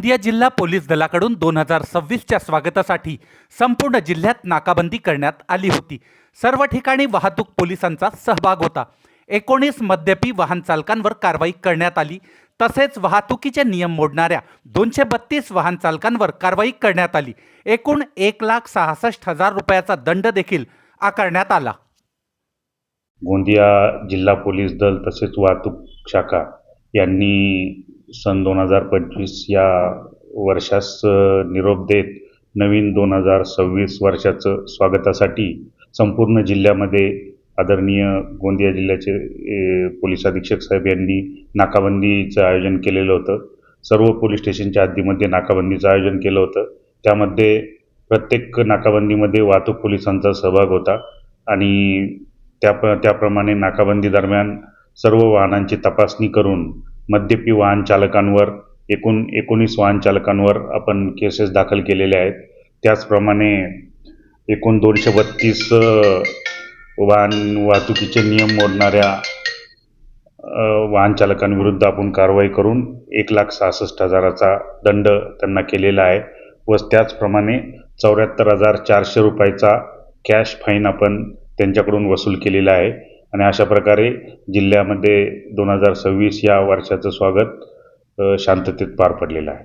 गोंदिया जिल्हा पोलीस दलाकडून 2026च्या स्वागतासाठी संपूर्ण जिल्ह्यात नाकाबंदी करण्यात आली होती। सर्व ठिकाणी वाहतूक पोलिसांचा सहभाग होता। 19 मद्यपी वाहन चालकांवर कारवाई करण्यात आली। तसेच वाहतुकीचे नियम मोडणाऱ्या 232 वाहन चालकांवर कारवाई करण्यात आली। एकूण 1,66,000 रुपयाचा दंड देखील आकारण्यात आला। गोंदिया जिल्हा पोलीस दल तसेच वाहतूक शाखा यांनी सन 2025 या वर्षास निरोप देत नवीन 2026 वर्षाचं स्वागतासाठी संपूर्ण जिल्ह्यामध्ये आदरणीय गोंदिया जिल्ह्याचे पोलीस अधीक्षक साहेब यांनी नाकाबंदीचं आयोजन केलेलं होतं। सर्व पोलीस स्टेशनच्या हद्दीमध्ये नाकाबंदीचं आयोजन केलं होतं। त्यामध्ये प्रत्येक नाकाबंदीमध्ये वाहतूक पोलिसांचा सहभाग होता आणि त्याप्रमाणे नाकाबंदी दरम्यान सर्व वाहनांची तपासणी करून मद्यपी वाहन चालकांवर एकूण 19 वाहन चालकांवर आपण केसेस दाखल केलेल्या आहेत। त्याचप्रमाणे एकूण 232 वाहतुकीचे नियम मोडणाऱ्या वाहन चालकांविरुद्ध आपण कारवाई करून 1,66,000चा दंड त्यांना केलेला आहे व त्याचप्रमाणे 74,400 रुपयाचा कॅश फाईन आपण त्यांच्याकडून वसूल केलेला आहे आणि अशा प्रकारे जिल्ह्यामध्ये 2026 या वर्षाचं स्वागत शांततेत पार पडलेलं आहे।